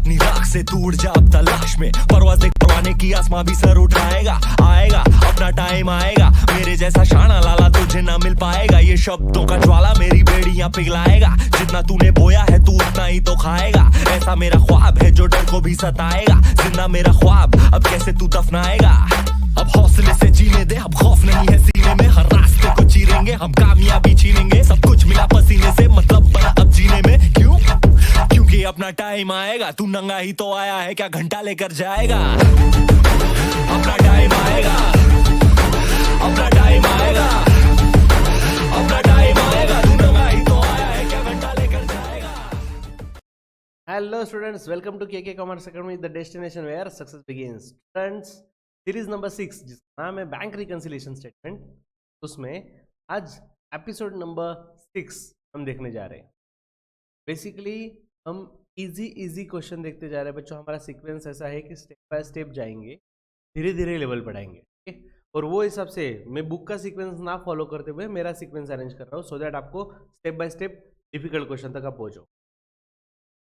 अपनी राख से तू उड़ जा अब तलाश में, परवाज़ देख परवाने की, आसमां भी सर उठाएगा। आएगा अपना टाइम आएगा, मेरे जैसा शाना लाला तुझे ना मिल पाएगा। ये शब्दों का ज्वाला मेरी बेड़ियां पिघलाएगा, जितना तूने बोया है तू उतना ही तो खाएगा। ऐसा मेरा ख्वाब है जो डर को भी सताएगा, जिंदा मेरा ख्वाब अब कैसे तू दफनाएगा। अब हौसले से जीने दे, अब खौफ नहीं है सीने में, हर रास्ते को चीरेंगे हम, कामयाबी छीनेंगे। सब कुछ मिला पसीने से, मतलब बना अब जीने में। क्यों? क्योंकि अपना टाइम आएगा, तू नंगा ही तो आया है, क्या घंटा लेकर जाएगा। अपना टाइम आएगा, अपना टाइम आएगा, अपना टाइम आएगा, तू नंगा ही तो आया है, क्या घंटा लेकर जाएगा। Hello students, welcome to KK commerce academy, the destination where success begins. Students, series number 6 जिसका नाम है बैंक रिकंसिलिएशन स्टेटमेंट, उसमें आज एपिसोड नंबर 6 हम देखने जा रहे हैं। बेसिकली हम इजी क्वेश्चन देखते जा रहे हैं बच्चों। हमारा सीक्वेंस ऐसा है कि स्टेप बाय स्टेप जाएंगे, धीरे धीरे लेवल बढ़ाएंगे, ठीक है। और वो हिसाब से मैं बुक का सीक्वेंस ना फॉलो करते हुए मेरा सीक्वेंस अरेंज कर रहा हूँ, सो दैट आपको step by step difficult question तक आप पहुँचो।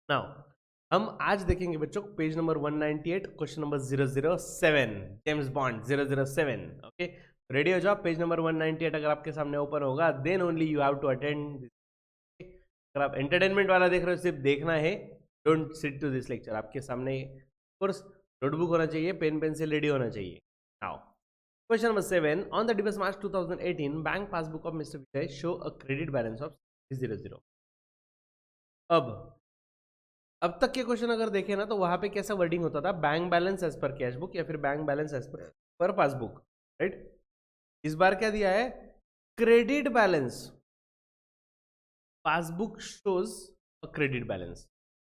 नाउ हम आज देखेंगे बच्चों page number 198, question number 007, James bond 007। Okay, ready हो जाओ। पेज नंबर 198 अगर आपके सामने ओपन होगा, then only you have to attend. अगर आप एंटरटेनमेंट वाला देख रहे हो, सिर्फ देखना है, don't sit to this lecture. आपके सामने कोर्स नोटबुक होना चाहिए, पेन पेंसिल रेडी होना चाहिए। Now question number 7, on the debate March 2018 bank passbook of mister Vijay show a credit balance of 300। अब तक के क्वेश्चन अगर देखें ना, तो वहां पे कैसा वर्डिंग होता था, bank balance as per cash book या फिर bank balance as per passbook, right. इस बार क्या दिया है, credit balance, passbook shows a credit balance.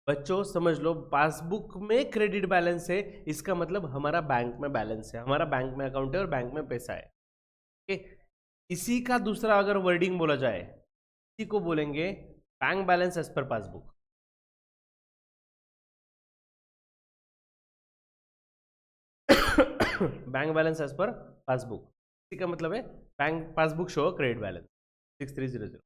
बच्चों समझ लो, पासबुक में क्रेडिट बैलेंस है, इसका मतलब हमारा बैंक में बैलेंस है, हमारा बैंक में अकाउंट है और बैंक में पैसा है। ओके, इसी का दूसरा अगर वर्डिंग बोला जाए, इसी को बोलेंगे bank balance as per passbook. Bank balance as per passbook, इसी का मतलब है bank passbook show credit balance 6300,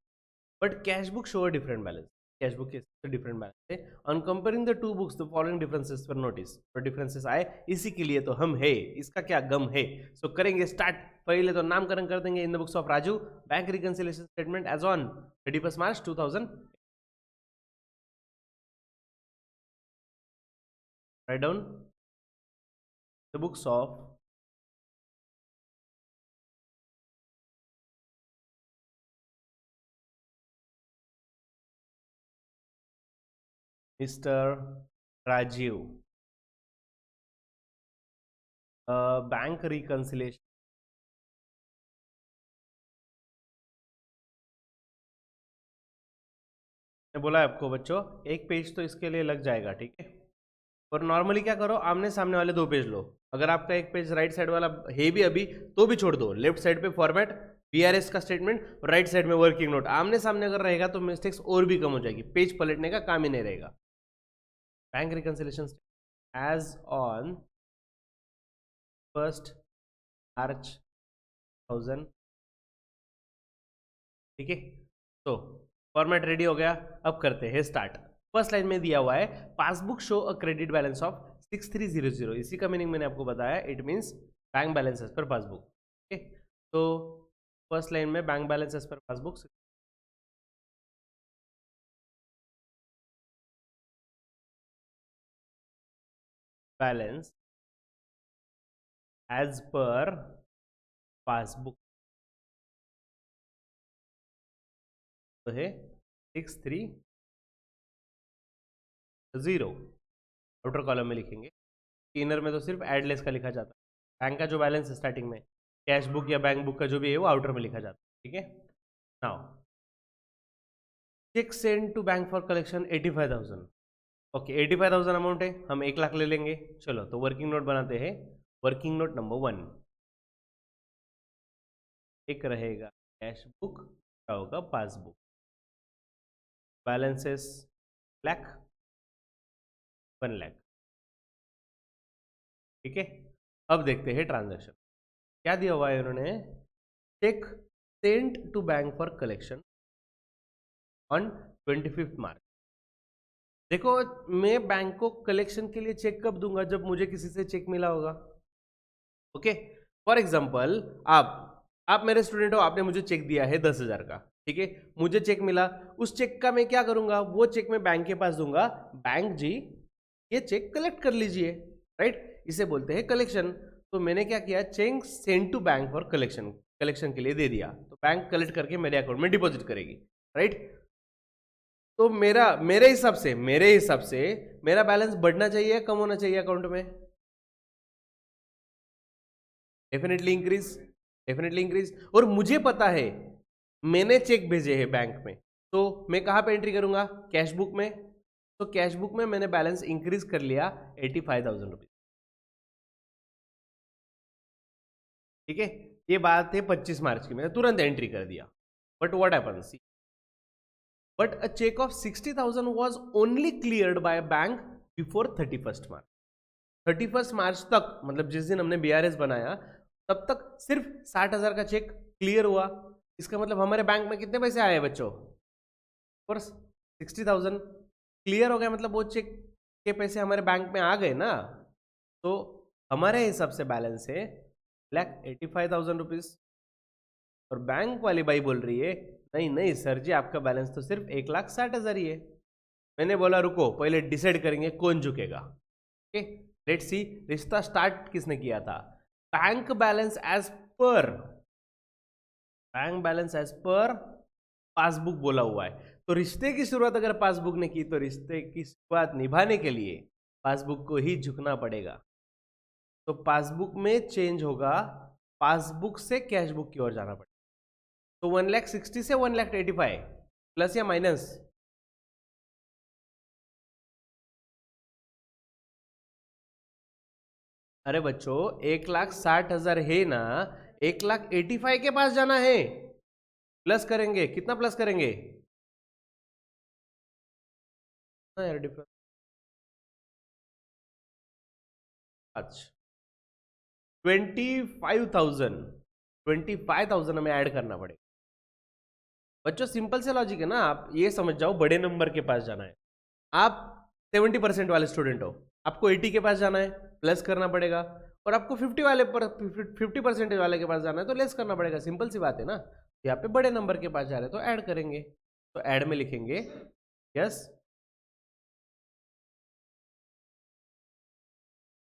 but cash book show different balance. Cash book के डिफरेंट बैलेंस है। On comparing the two books the following differences पर notice, तो differences आए, इसी के लिए तो हम है, इसका क्या गम है। सो करेंगे स्टार्ट। पहले तो नामकरण कर देंगे, in the books of Raju bank reconciliation statement as on 31 March 2000। Write down the books of Mr Rajeev bank reconciliation. मैं बोला आपको बच्चों, एक पेज तो इसके लिए लग जाएगा, ठीक है। और नॉर्मली क्या करो, आमने सामने वाले 2 पेज लो। अगर आपका एक पेज राइट साइड वाला है भी अभी, तो भी छोड़ दो। लेफ्ट साइड पे फॉर्मेट बीआरएस का स्टेटमेंट और राइट साइड में वर्किंग नोट। आमने सामने अगर रहेगा तो मिस्टेक्स और भी कम हो जाएगी, पेज पलटने का काम ही नहीं रहेगा। बैंक रिकंसिलिएशन एज ऑन 1 मार्च 2000, ठीक है। तो फॉर्मेट रेडी हो गया, अब करते हैं स्टार्ट। फर्स्ट लाइन में दिया हुआ है passbook show a credit balance of 6300। इसी का मीनिंग मैंने आपको बताया, it means bank balance as per passbook. Okay, तो फर्स्ट लाइन में bank balance as per passbook, balance as per passbook तो है 630। आउटर कॉलम में लिखेंगे, इनर में तो सिर्फ एडलेस का लिखा जाता है। बैंक का जो बैलेंस है स्टार्टिंग में, कैश बुक या बैंक बुक का जो भी है, वो आउटर में लिखा जाता है, ठीक है। Now cheque send to bank for collection 85,000। Okay, 85,000 amount है, हम 1 लाख ले लेंगे। चलो तो वर्किंग नोट बनाते हैं। वर्किंग नोट नंबर 1, एक रहेगा कैश बुक, क्या होगा पासबुक, बैलेंसेस लाख 1 लाख, ठीक है। अब देखते हैं ट्रांजैक्शन क्या दिया हुआ है उन्होंने। Cheque sent to bank for collection on 25 March. देखो, मैं बैंक को कलेक्शन के लिए चेक कब दूंगा? जब मुझे किसी से चेक मिला होगा। ओके, फॉर एग्जाम्पल आप मेरे स्टूडेंट हो, आपने मुझे चेक दिया है 10,000 का, ठीक है, मुझे चेक मिला, उस चेक का मैं क्या करूंगा? वो चेक मैं बैंक के पास दूंगा, बैंक जी ये चेक कलेक्ट कर लीजिए, राइट? इसे बोलते हैं कलेक्शन। तो मैंने क्या किया? Cheque send to bank for collection, collection के लिए दे दिया, तो बैंक कलेक्ट करके मेरे अकाउंट में डिपॉजिट करेगी, राइट? तो मेरे हिसाब से मेरा बैलेंस बढ़ना चाहिए, कम होना चाहिए अकाउंट में? Definitely increase, definitely increase. और मुझे पता है मैंने चेक भेजे हैं बैंक में, तो मैं कहां पे एंट्री करूंगा? कैश बुक में। तो कैश बुक में मैंने बैलेंस इंक्रीज कर लिया 85,000 रुपीज, ठीक है? ये बात है 25 मार्च की, मैंने तुरंत एंट्री कर दिया। But what happens, but a cheque of 60,000 was only cleared by bank before 31st March. 31st March तक, मतलब जिस दिन हमने बीआरएस बनाया तब तक सिर्फ 60,000 का चेक क्लियर हुआ। इसका मतलब हमारे बैंक में कितने पैसे आए बच्चों? कोर्स 60,000 क्लियर हो गया, मतलब वो चेक के पैसे हमारे बैंक में आ गए ना। तो हमारे हिसाब से बैलेंस है 1,85,000 रुपीज। और बैंक वाली बाई बोल रही है नहीं नहीं सर जी, आपका बैलेंस तो सिर्फ 1,60,000 ही है। मैंने बोला रुको, पहले डिसाइड करेंगे कौन झुकेगा। ओके, लेट्स सी रिश्ता स्टार्ट किसने किया था। Bank balance as per, bank balance as per passbook बोला हुआ है। तो रिश्ते की शुरुआत अगर पासबुक ने की, तो रिश्ते की शुरुआत निभाने के लिए पासबुक को ही झुकना पड़ेगा। तो पासबुक में चेंज होगा, पासबुक से कैश बुक की ओर जाना पड़ेगा। तो 1,60,000 से 1,85,000 प्लस या माइनस? अरे बच्चों 1,60,000 है ना, 1,85,000 के पास जाना है। प्लस करेंगे, कितना प्लस करेंगे? हाँ यार डिफरेंस, अच्छा 25,000, 25,000 हमें ऐड करना पड़ेगा। बच्चों सिंपल से लॉजिक है ना, आप ये समझ जाओ बड़े नंबर के पास जाना है। आप 70% वाले स्टूडेंट हो, आपको 80 के पास जाना है, प्लस करना पड़ेगा। और आपको 50% वाले के पास जाना है तो लेस करना पड़ेगा। सिंपल सी बात है ना। यहाँ पे बड़े नंबर के पास जा रहे हैं तो ऐड करेंगे, तो ऐड में लिखेंगे यस।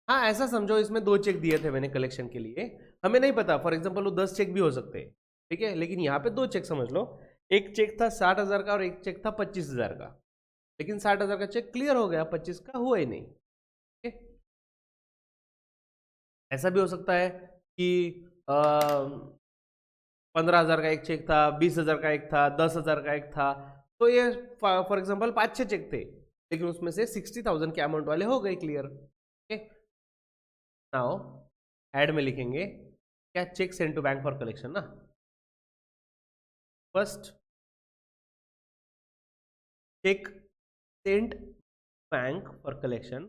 हाँ ऐसा समझो, इसमें 2 चेक दिए थे मैंने कलेक्शन के लिए, हमें नहीं पता, फॉर एग्जाम्पल वो 10 चेक भी हो सकते हैं, ठीक है, लेकिन यहाँ पे 2 चेक समझ लो। एक चेक था 60,000 का और एक चेक था 25,000 का। लेकिन 60,000 का चेक क्लियर हो गया, 25 का हुआ ही नहीं, ठीक है। ऐसा भी हो सकता है कि 15,000 का एक चेक था, 20,000 का एक था, 10,000 का एक था। तो ये फॉर एग्जाम्पल 5-6 चेक थे, लेकिन उसमें से 60,000 के अमाउंट वाले हो गए क्लियर। ओके, नाउ ऐड में लिखेंगे क्या? Cheque send to bank for collection ना। First cheque sent bank for collection,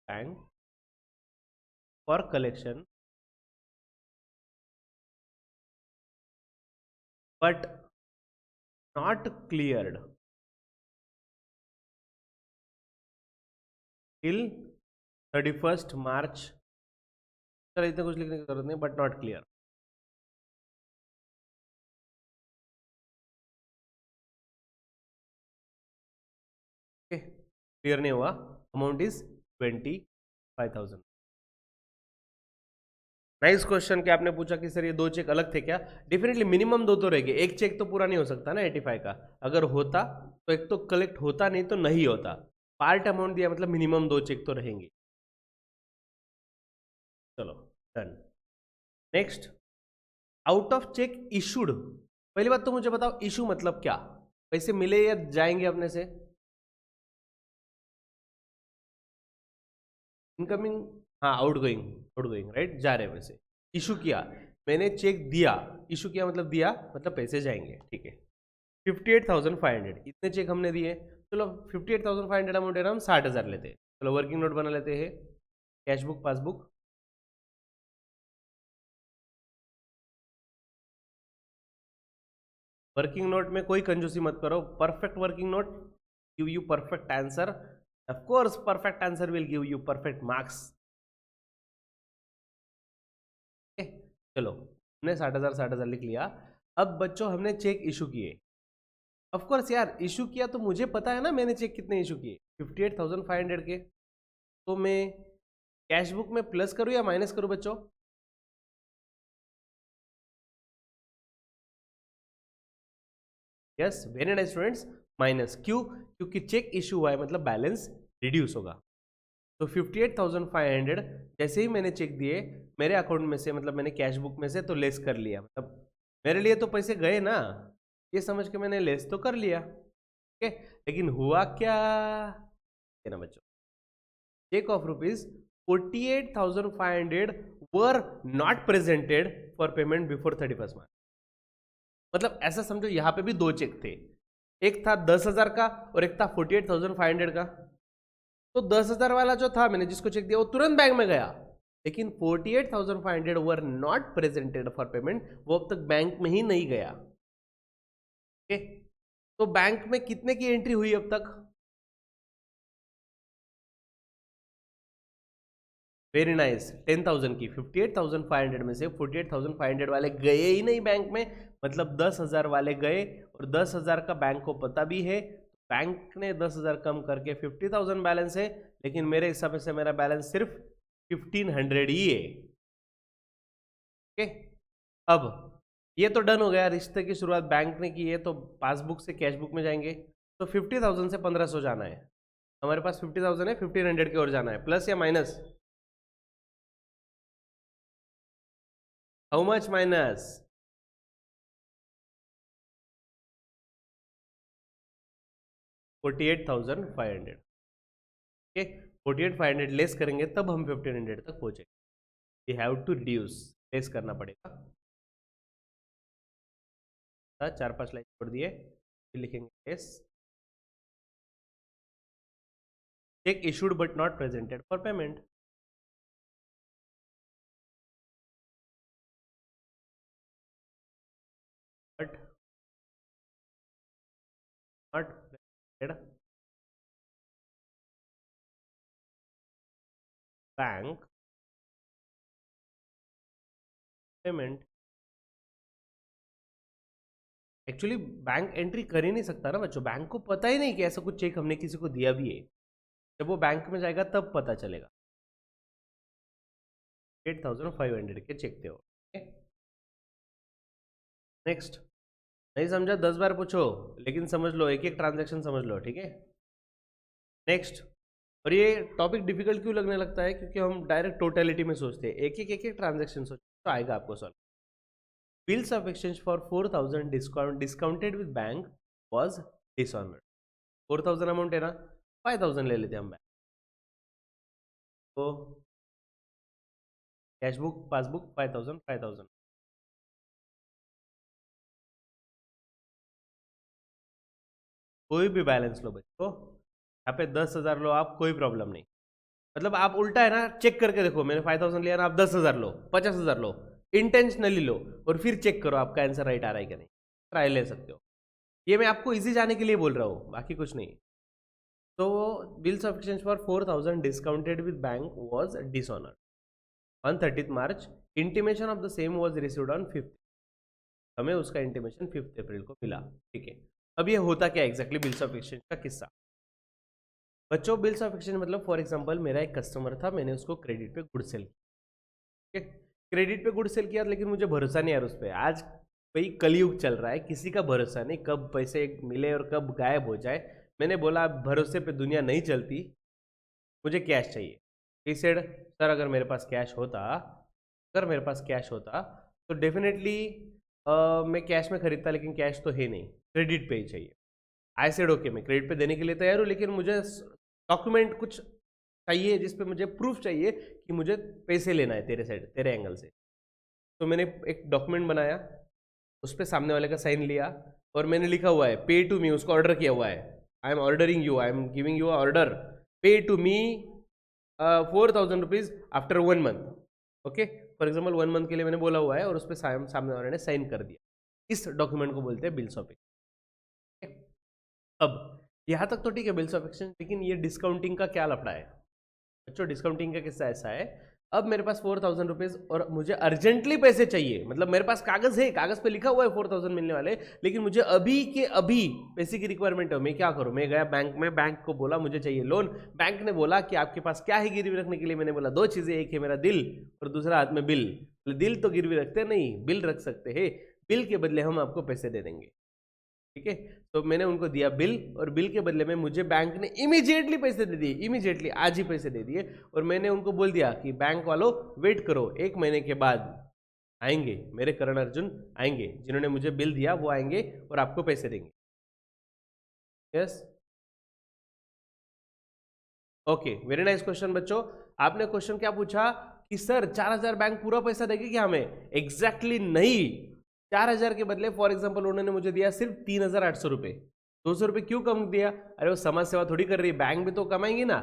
bank for collection, but not cleared till 31st March. Sir इतना कुछ लिखने की जरूरत नहीं, बट नॉट क्लियर। क्लियर नहीं हुआ, अमाउंट इज 25,000। नाइस क्वेश्चन कि आपने पूछा कि सर ये 2 चेक अलग थे क्या? डेफिनेटली मिनिमम 2 तो रहेंगे, एक चेक तो पूरा नहीं हो सकता ना 85 का। अगर होता तो एक तो कलेक्ट होता, नहीं तो नहीं होता। पार्ट अमाउंट दिया मतलब मिनिमम 2 चेक तो रहेंगे। चलो done. Next, out of check issued. पहली बात तो मुझे बताओ इशू मतलब क्या? पैसे मिले या जाएंगे अपने से? इनकमिंग, हाँ आउटगोइंग, आउटगोइंग राइट, जा रहे हैं वैसे। इशू किया, मैंने चेक दिया, इशू किया मतलब दिया, मतलब पैसे जाएंगे, ठीक है। 58,500 इतने चेक हमने दिए। चलो 58,500 अमाउंट है ना, हम 60,000 लेते हैं। चलो वर्किंग नोट बना लेते हैं, cash book passbook. Working note में कोई कंजूसी मत करो, perfect working note give you perfect answer. Of course, perfect answer will give you perfect marks. Okay? चलो हमने 60,000 लिख लिया. अब बच्चों हमने चेक इशू किए. ऑफ कोर्स यार इशू किया तो मुझे पता है ना मैंने चेक कितने इशू किए, 58,500 के. तो मैं कैश बुक में प्लस करूं या माइनस करूं बच्चों? Yes, very nice students, minus. क्यों? क्योंकि चेक इशू हुआ है मतलब बैलेंस रिड्यूस होगा. तो 58,500 जैसे ही मैंने चेक दिए मेरे अकाउंट में से, मतलब मैंने कैश बुक में से तो लेस कर लिया, मतलब मेरे लिए तो पैसे गए ना, ये समझ के मैंने लेस तो कर लिया. ओके, लेकिन हुआ क्या ना बच्चों, cheque of rupees 48,500 were not presented for payment before 31 March. मतलब ऐसा समझो यहां पे भी दो चेक थे, एक था 10,000 का और एक था 48,500 का. तो 10,000 वाला जो था मैंने जिसको चेक दिया वो तुरंत बैंक में गया, लेकिन 48,500 were not presented for payment, वो अब तक बैंक में ही नहीं गया. ओके, तो बैंक में कितने की एंट्री हुई अब तक? वेरी नाइस, 10,000 की. 58,500 में से 48,500 वाले गए ही नहीं बैंक में, मतलब 10,000 वाले गए, और 10,000 का बैंक को पता भी है. बैंक ने 10,000 कम करके 50,000 बैलेंस है, लेकिन मेरे हिसाब से मेरा बैलेंस सिर्फ 1,500 ही है. ओके, अब ये तो डन हो गया, रिश्ते की शुरुआत बैंक ने की है, तो पासबुक से कैश बुक में जाएंगे. तो 50,000 से 1,500 जाना है. हमारे पास 50,000 है, 1,500 की ओर जाना है. प्लस या minus? How much minus? 48,500. Okay, 48,500 less करेंगे तब हम 1,500 तक पहुंचेंगे. We have to reduce, less करना पड़ेगा. 4-5 लाइन छोड़ दिए, फिर लिखेंगे less. Cheque issued but not presented for payment. But not presented bank payment. Actually bank entry कर ही नहीं सकता ना बच्चों, बैंक को पता ही नहीं कि ऐसा कुछ चेक हमने किसी को दिया भी है. जब वो बैंक में जाएगा तब पता चलेगा. 8,500 के चेक थे वो. नेक्स्ट, नहीं समझा 10 बार पूछो, लेकिन समझ लो, एक एक ट्रांजैक्शन समझ लो, ठीक है. नेक्सट, और ये टॉपिक डिफिकल्ट क्यों लगने लगता है? क्योंकि हम डायरेक्ट टोटलिटी में सोचते हैं, एक एक ट्रांजैक्शन सोचते तो आएगा आपको solve. Bills of exchange for 4,000 discounted with bank was dishonoured. 4,000 amount है ना, 5,000 ले लेते हम बैंक. तो कैश बुक पासबुक 5,000. कोई भी बैलेंस लो बच्चों, यहाँ पे 10,000 लो आप, कोई प्रॉब्लम नहीं. मतलब आप उल्टा है ना, चेक करके देखो, मैंने 5,000 लिया ना, आप 10,000 लो, 50,000 लो, इंटेंशनली लो, और फिर चेक करो आपका आंसर राइट आ रहा है कि नहीं. ट्राई ले सकते हो. ये मैं आपको इजी जाने के लिए बोल रहा हूँ, बाकी कुछ नहीं. तो bills of exchange for 4,000 discounted with bank was dishonoured on 30th March. Intimation of the same was received on 5th. हमें उसका इंटीमेशन 5th अप्रैल को मिला. ठीक है, अब ये होता क्या एग्जैक्टली बिल्स ऑफ एक्सचेंज का किस्सा? बच्चों, बिल्स ऑफ एक्सचेंज मतलब फॉर एग्जांपल मेरा एक कस्टमर था, मैंने उसको क्रेडिट पे गुड सेल किया. क्रेडिट पे गुड सेल किया, लेकिन मुझे भरोसा नहीं यार उस पर. आज भाई कलयुग चल रहा है, किसी का भरोसा नहीं, कब पैसे मिले और कब गायब हो जाए. मैंने बोला भरोसे पे दुनिया नहीं चलती, मुझे कैश चाहिए. ही सेड सर अगर मेरे पास कैश होता तो डेफिनेटली मैं कैश में खरीदता, लेकिन कैश तो है नहीं, क्रेडिट पे ही चाहिए. आई सेड ओके, मैं क्रेडिट पे देने के लिए तैयार हूँ, लेकिन मुझे डॉक्यूमेंट कुछ चाहिए जिसपे मुझे प्रूफ चाहिए कि मुझे पैसे लेना है तेरे साइड, तेरे एंगल से. तो मैंने एक डॉक्यूमेंट बनाया, उस पर सामने वाले का साइन लिया, और मैंने लिखा हुआ है पे टू मी, उसको ऑर्डर किया हुआ है. I am ordering you, I am giving you order, pay to me 4,000 rupees after 1 month. Okay, for example 1 month के लिए मैंने बोला हुआ है, और उस पर सामने वाले ने साइन कर दिया. इस डॉक्यूमेंट को बोलते हैं बिल्स ऑफ एक्सचेंज. अब यहाँ तक तो ठीक है बिल्स ऑफ एक्सचेंज, लेकिन ये डिस्काउंटिंग का क्या लफड़ा है बच्चों? डिस्काउंटिंग का किस्सा ऐसा है, अब मेरे पास 4000 रुपीज और मुझे अर्जेंटली पैसे चाहिए, मतलब मेरे पास कागज है, कागज पे लिखा हुआ है 4000 मिलने वाले, लेकिन मुझे अभी के अभी पैसे की रिक्वायरमेंट है। मैं क्या करूं? मैं गया बैंक में, बैंक को बोला मुझे चाहिए लोन। बैंक ने बोला कि आपके पास क्या है गिरवी रखने के लिए? मैंने बोला दो चीजें, एक है मेरा दिल और दूसरा हाथ में बिल। दिल तो गिरवी रखते नहीं, बिल रख सकते हैं, बिल के बदले हम आपको पैसे दे देंगे। ठीक है, तो मैंने उनको दिया बिल, और बिल के बदले में मुझे बैंक ने इमीडिएटली पैसे दे दिए, इमीडिएटली आज ही पैसे दे दिए। और मैंने उनको बोल दिया कि बैंक वालों वेट करो, 1 महीने के बाद आएंगे मेरे करण अर्जुन, आएंगे जिन्होंने मुझे बिल दिया वो आएंगे और आपको पैसे देंगे। Yes, okay, very nice question बच्चों। आपने क्वेश्चन क्या पूछा कि सर 4000 बैंक पूरा पैसा देगी क्या हमें? एग्जैक्टली नहीं, 4000 के बदले फॉर एग्जाम्पल उन्होंने मुझे दिया सिर्फ 3800 रुपए। 200 रुपए क्यों कम दिया? अरे वो समाज सेवा थोड़ी कर रही है, बैंक भी तो कमाएंगे ना,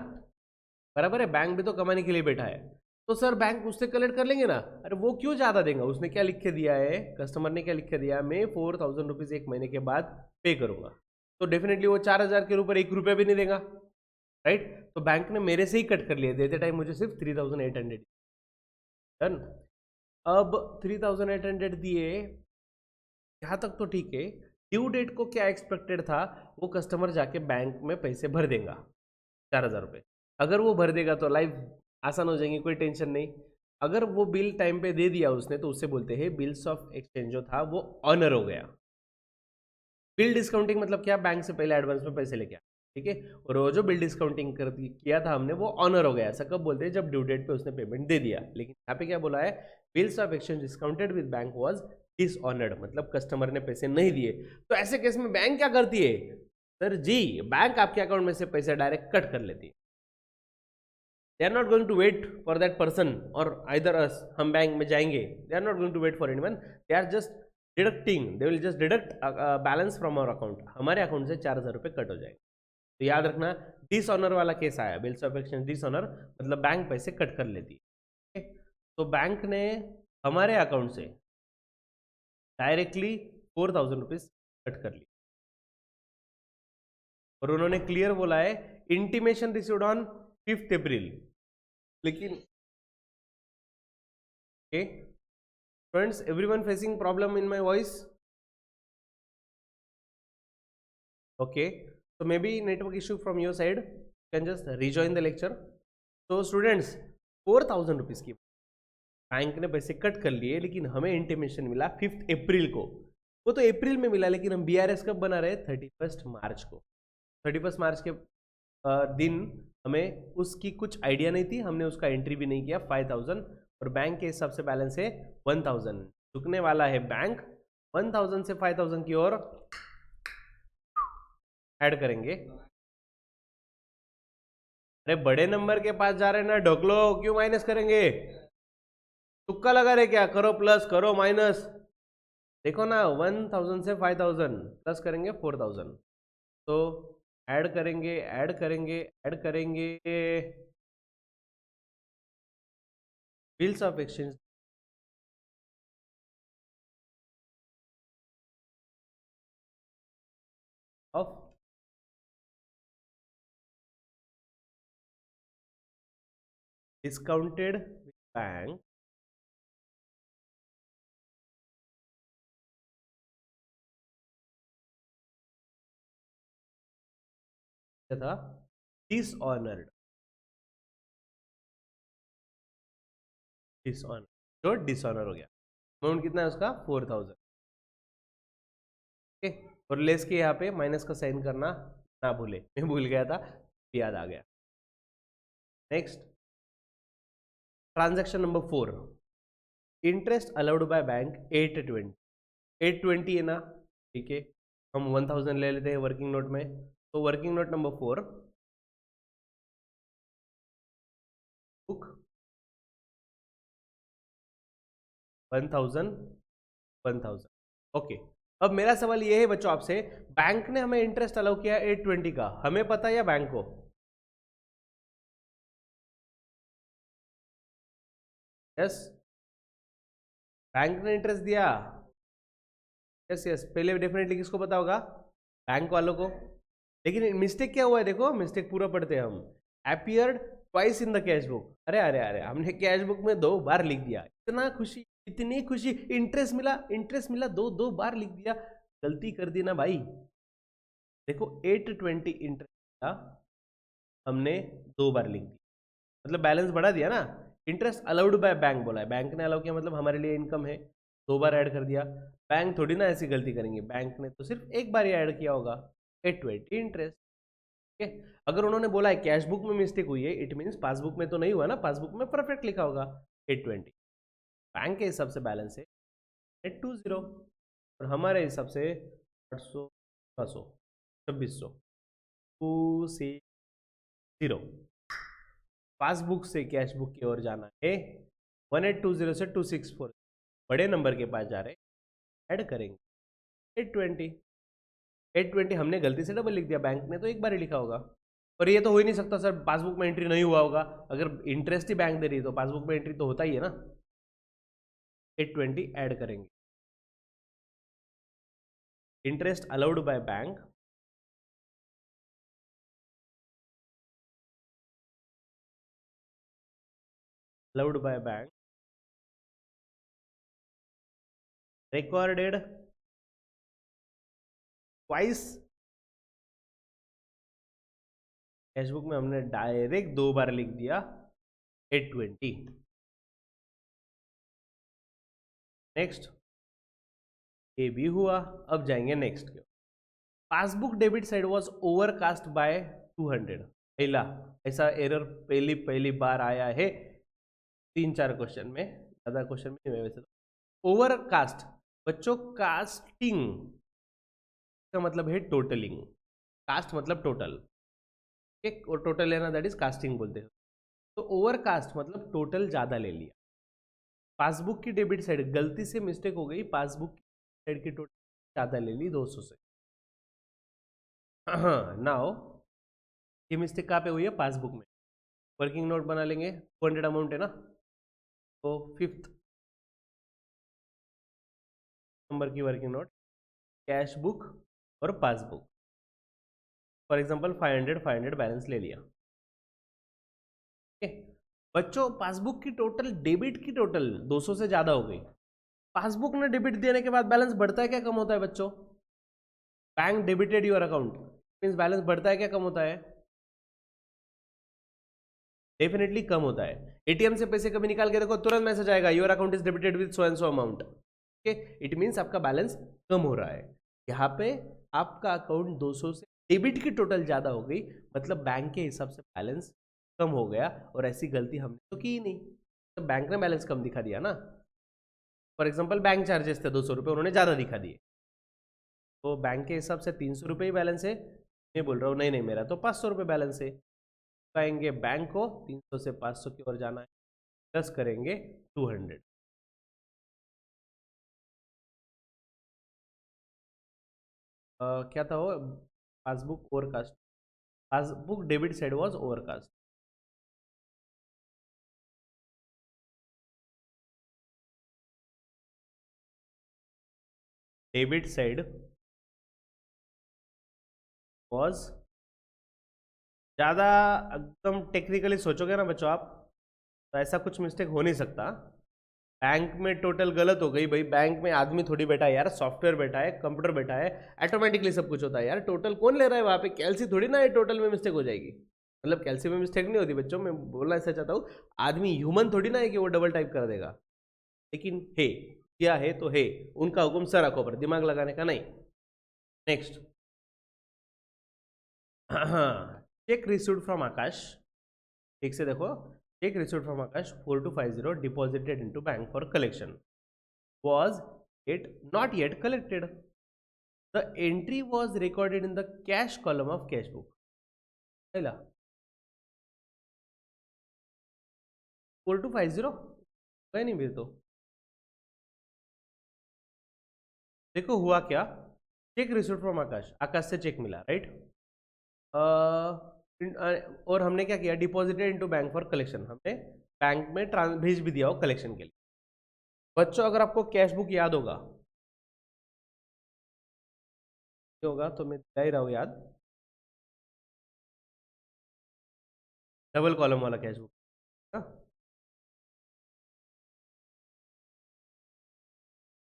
बराबर है, बैंक भी तो कमाने के लिए बैठा है, तो सर बैंक उससे कलेक्ट कर लेंगे ना। अरे वो क्यों ज्यादा देगा? उसने क्या लिख के दिया है, कस्टमर ने क्या लिख के दिया, मैं 4000 रुपीज 1 महीने के बाद पे करूंगा, तो डेफिनेटली वो 4000 के ऊपर 1 रुपया भी नहीं देगा, राइट? तो बैंक ने मेरे से ही कट कर लिया, देते टाइम मुझे सिर्फ 3800 डन। अब 3800 दिए, यहाँ तक तो ठीक है। ड्यू डेट को क्या एक्सपेक्टेड था, वो कस्टमर जाके बैंक में पैसे भर देगा 4000 रुपये। अगर वो भर देगा तो लाइफ आसान हो जाएगी, कोई टेंशन नहीं। अगर वो बिल टाइम पे दे दिया उसने, तो उससे बोलते हैं बिल्स ऑफ एक्सचेंज जो था वो ऑनर हो गया। बिल डिस्काउंटिंग मतलब क्या? बैंक से पहले एडवांस में पैसे लेके आया, ठीक है, और वो जो बिल डिस्काउंटिंग किया था हमने वो ऑनर हो गया। ऐसा कब बोलते हैं? जब ड्यू डेट पे उसने पेमेंट दे दिया। लेकिन यहाँ पे क्या बोला है? Bills of exchange discounted with bank was dishonoured, मतलब कस्टमर ने पैसे नहीं दिए। तो ऐसे केस में बैंक क्या करती है? सर जी, बैंक आपके अकाउंट में से पैसे डायरेक्ट कट कर लेती है। They are not going to wait for that person or either us, हम बैंक में जाएंगे, they are not going to wait for anyone, they are just deducting, they will just deduct balance from our account, हमारे account से 4000 रुपये cut हो जाएंगे। तो याद रखना, डिसऑनर वाला केस आया, बिल्स ऑफ एक्सचेंज डिसऑनर मतलब बैंक पैसे कट कर लेती है। तो बैंक ने हमारे अकाउंट से डायरेक्टली 4000 रुपीज कट कर ली, और उन्होंने क्लियर बोला है इंटीमेशन रिसीव्ड ऑन 5 अप्रैल। लेकिन okay friends, everyone facing problem in my voice? Okay, so maybe network issue from your side, you can just rejoin the lecture. So students, 4000 rupees की bank ने पैसे cut कर लिए, लेकिन हमें इंटीमेशन मिला 5 अप्रैल को। वो तो अप्रैल में मिला, लेकिन हम बीआरएस कब बना रहे? 31 मार्च को। 31 मार्च के दिन हमें उसकी कुछ आइडिया नहीं थी, हमने उसका एंट्री भी नहीं किया 5000, और बैंक के हिसाब से बैलेंस है 1000। झुकने वाला है बैंक, 1000 से 5000 की ओर ऐड करेंगे। अरे बड़े नंबर के पास जा रहे हैं ना ढोकलो, क्यों माइनस करेंगे? तुक्का लगा रहे क्या? करो प्लस, करो माइनस, देखो ना 1000 से 5000 प्लस करेंगे 4000, तो ऐड करेंगे, ऐड करेंगे, ऐड करेंगे, bills of exchange of discounted bank था डिसऑनर्ड, डिसऑनर, जो डिसऑनर हो गया। अमाउंट कितना है उसका? 4000। ओके, और लेस के यहाँ पे माइनस का साइन करना ना भूले, मैं भूल गया था, याद आ गया। Next, transaction number 4, interest allowed by bank 820। 820 है ना, ठीक है, हम 1000 ले लेते हैं वर्किंग नोट में। तो working note number 4, book 1000 1000। Okay, अब मेरा सवाल ये है बच्चों आपसे, बैंक ने हमें इंटरेस्ट अलाउ किया 820 का, हमें पता है या बैंक को? यस, बैंक ने इंटरेस्ट दिया, यस यस, पहले डेफिनेटली किसको पता होगा? बैंक वालों को। लेकिन मिस्टेक क्या हुआ है, देखो मिस्टेक पूरा पढ़ते हैं हम। appeared twice in the cash book, अरे अरे अरे हमने कैश बुक में 2 बार लिख दिया, इतना खुशी इतनी खुशी, इंटरेस्ट मिला 2 बार लिख दिया, गलती कर दी ना भाई। देखो 820 इंटरेस्ट मिला, हमने 2 बार लिख दिया, मतलब बैलेंस बढ़ा दिया ना। इंटरेस्ट अलाउड बाय बैंक बोला है, बैंक ने अलाउ किया मतलब हमारे लिए इनकम है, 2 बार ऐड कर दिया। बैंक थोड़ी ना ऐसी गलती करेंगे, बैंक ने तो सिर्फ 1 बार ही ऐड किया होगा, 820 इंटरेस्ट। ठीक है, अगर उन्होंने बोला है कैश बुक में मिस्टेक हुई है, इट मीन्स पासबुक में तो नहीं हुआ ना, पासबुक में परफेक्ट लिखा होगा 820। बैंक के हिसाब से बैलेंस है 820 और हमारे हिसाब से 800 2600 260। पासबुक से कैश बुक की ओर जाना है, 1820 से 264 बड़े नंबर के पास जा रहे हैं, ऐड करेंगे 820 हमने गलती से डबल लिख दिया, बैंक ने तो 1 बार ही लिखा होगा। और ये तो हो ही नहीं सकता सर, पासबुक में एंट्री नहीं हुआ होगा, अगर इंटरेस्ट ही बैंक दे रही है तो पासबुक में एंट्री तो होता ही है ना। 820 ऐड करेंगे, interest allowed by bank recorded twice। Cash book में हमने डायरेक्ट 2 बार लिख दिया 820। नेक्स्ट ये भी हुआ, अब जाएंगे नेक्स्ट के। Passbook debit side was overcast bye 200, पहला ऐसा एरर पहली बार आया है 3-4 क्वेश्चन में, ज़्यादा क्वेश्चन में नहीं वैसे तो। ओवरकास्ट बच्चों, कास्टिंग का मतलब है टोटलिंग, कास्ट मतलब टोटल, ठीक, और टोटल लेना दैट इज कास्टिंग बोलते हैं। तो ओवरकास्ट मतलब टोटल ज़्यादा ले लिया। पासबुक की डेबिट साइड गलती से मिस्टेक हो गई, पासबुक की साइड की टोटल ज़्यादा ले ली 200 से। हाँ नाउ ये मिस्टेक कहाँ पे हुई है, पासबुक में। वर्किंग नोट बना लेंगे, 200 अमाउंट है ना, तो 5th नंबर की वर्किंग नोट, कैश बुक और पासबुक। फॉर एग्जांपल 500 बैलेंस ले लिया। बच्चों पासबुक की टोटल, डेबिट की टोटल 200 से ज्यादा हो गई। पासबुक ने डेबिट देने के बाद बैलेंस बढ़ता है क्या कम होता है बच्चों? Bank debited your account means balance बढ़ता है क्या कम होता है? डेफिनेटली कम होता है। एटीएम से पैसे कभी निकाल के देखो, तुरंत मैसेज आएगा your account is debited with so and so amount. It means आपका बैलेंस कम हो रहा है। यहाँ पे आपका अकाउंट 200 से डेबिट की टोटल ज्यादा हो गई, मतलब बैंक के हिसाब से बैलेंस कम हो गया, और ऐसी गलती हमने तो की ही नहीं, तो बैंक ने बैलेंस कम दिखा दिया ना। फॉर एग्जांपल बैंक चार्जेस थे 200 रुपये, उन्होंने ज़्यादा दिखा दिए, तो बैंक के हिसाब से 300 रुपये ही बैलेंस है। मैं बोल रहा हूँ नहीं नहीं मेरा तो 500 रुपये बैलेंस है, कहेंगे बैंक को 300 से 500 की ओर जाना है, प्लस करेंगे 200। क्या था वो, passbook overcast, passbook debit side was overcast. Debit side was ज़्यादा, एकदम टेक्निकली सोचोगे ना बच्चों आप, तो ऐसा कुछ मिस्टेक हो नहीं सकता। बैंक में टोटल गलत हो गई भाई, बैंक में आदमी थोड़ी बैठा है यार, सॉफ्टवेयर बैठा है, कंप्यूटर बैठा है, ऑटोमेटिकली सब कुछ होता है यार। टोटल कौन ले रहा है वहाँ पे, कैलसी थोड़ी ना है टोटल में मिस्टेक हो जाएगी। मतलब कैलसी में मिस्टेक नहीं होती बच्चों, मैं बोलना ऐसा चाहता हूँ, आदमी ह्यूमन थोड़ी ना है कि वो डबल टाइप कर देगा, लेकिन है, क्या है तो है, उनका हुक्म सर आंखों पर, दिमाग लगाने का नहीं। नेक्स्ट, चेक रिसीव्ड फ्रॉम आकाश, ठीक से देखो, check received from Akash 4250 deposited into bank for collection was not yet collected. The entry was recorded in the cash column of cash book. पहला 4250 गए नहीं मेरे तो। देखो हुआ क्या, चेक रिसीव्ड फ्रॉम आकाश, आकाश से चेक मिला राइट, और हमने क्या किया, deposited into bank for collection, हमने बैंक में भेज भी दिया हो कलेक्शन के लिए। बच्चों अगर आपको कैश बुक याद होगा तो मैं दिला ही रहा हूँ याद, डबल कॉलम वाला कैश बुक।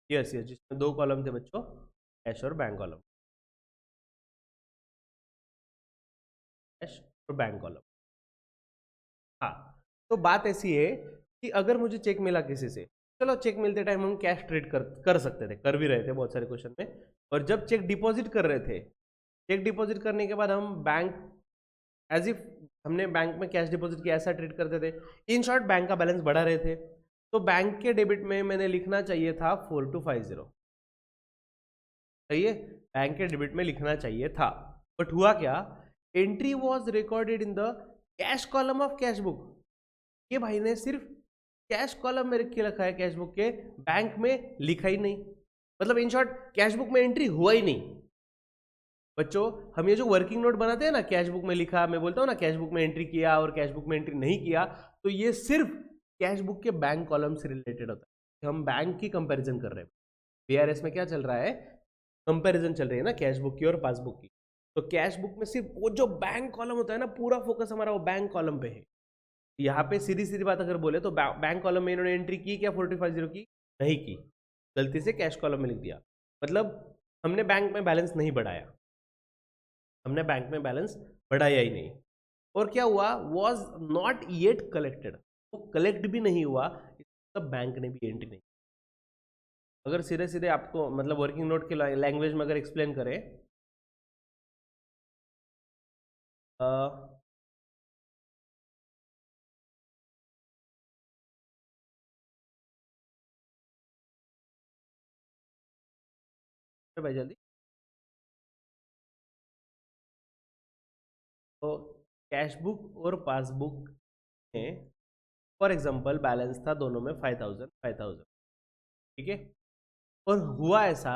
यस यस, जिसमें 2 कॉलम थे बच्चों, कैश और बैंक कॉलम, कैश और बैंक कॉलम। हाँ, तो बात ऐसी है कि अगर मुझे चेक मिला किसी से, चलो चेक मिलते टाइम हम कैश ट्रेड कर सकते थे, कर भी रहे थे बहुत सारे क्वेश्चन में। और जब चेक डिपॉजिट कर रहे थे, चेक डिपॉजिट करने के बाद हम बैंक, एज इफ हमने बैंक में कैश डिपॉजिट किया ऐसा ट्रीट करते थे। इन शॉर्ट बैंक का बैलेंस बढ़ा रहे थे, तो बैंक के डेबिट में मैंने लिखना चाहिए था 4250, सही है, बैंक के डेबिट में लिखना चाहिए था। बट हुआ क्या, entry was recorded in the cash column of cash book. ये भाई ने सिर्फ कैश कॉलम में रख के रखा है कैश बुक के, बैंक में लिखा ही नहीं। मतलब इन शॉर्ट कैश बुक में एंट्री हुआ ही नहीं। बच्चों हम ये जो वर्किंग नोट बनाते हैं ना, कैश बुक में लिखा, मैं बोलता हूँ ना कैश बुक में एंट्री किया और कैश बुक में एंट्री नहीं किया, तो ये सिर्फ कैश बुक के बैंक कॉलम से रिलेटेड होता है। हम बैंक की कंपैरिजन कर रहे हैं। बीआरएस में क्या चल रहा है, कंपैरिजन चल रही है ना कैश बुक की और पासबुक की। तो कैश बुक में सिर्फ वो जो बैंक कॉलम होता है ना, पूरा फोकस हमारा वो बैंक कॉलम पे है। यहाँ पे सीधी सीधी बात अगर बोले तो बैंक कॉलम में इन्होंने एंट्री की क्या 4550 की? नहीं की, गलती से कैश कॉलम में लिख दिया। मतलब हमने बैंक में बैलेंस नहीं बढ़ाया, हमने बैंक में बैलेंस बढ़ाया ही नहीं। और क्या हुआ, वॉज नॉट येट कलेक्टेड, वो कलेक्ट भी नहीं हुआ, तब बैंक ने भी एंट्री नहीं। अगर सीधे सीधे आपको मतलब वर्किंग नोट के लैंग्वेज में अगर एक्सप्लेन करें, भाई जल्दी, तो कैश बुक और पासबुक में फॉर एग्जांपल बैलेंस था दोनों में 5000 5000, ठीक है। और हुआ ऐसा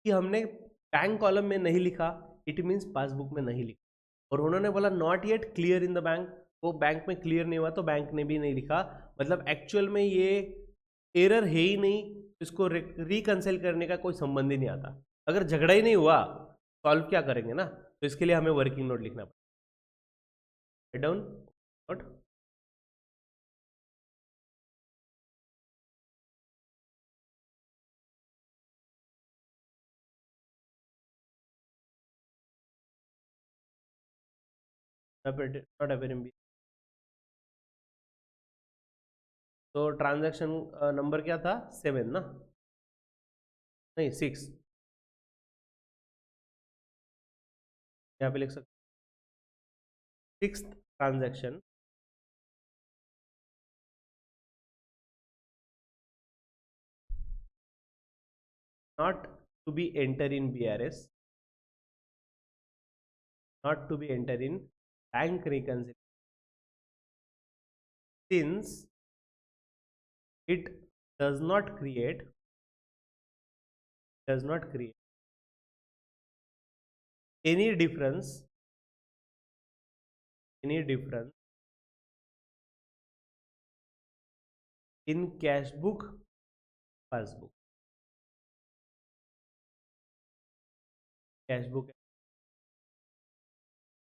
कि हमने बैंक कॉलम में नहीं लिखा, इट मीन्स पासबुक में नहीं लिखा, और उन्होंने बोला not yet clear in the bank, वो बैंक में क्लियर नहीं हुआ तो बैंक ने भी नहीं लिखा। मतलब एक्चुअल में ये एरर है ही नहीं, इसको रिकंसिल करने का कोई संबंध ही नहीं आता। अगर झगड़ा ही नहीं हुआ, सॉल्व क्या करेंगे ना, तो इसके लिए हमें वर्किंग नोट लिखना पड़ेगा। Down note, not appearing. तो ट्रांजैक्शन नंबर क्या था, 7 ना, नहीं 6, यहाँ पे लिख सकते 6th transaction not to be entered in BRS, not to be entered in bank reconciliation, since it does not create any difference in cash book passbook. Cash book,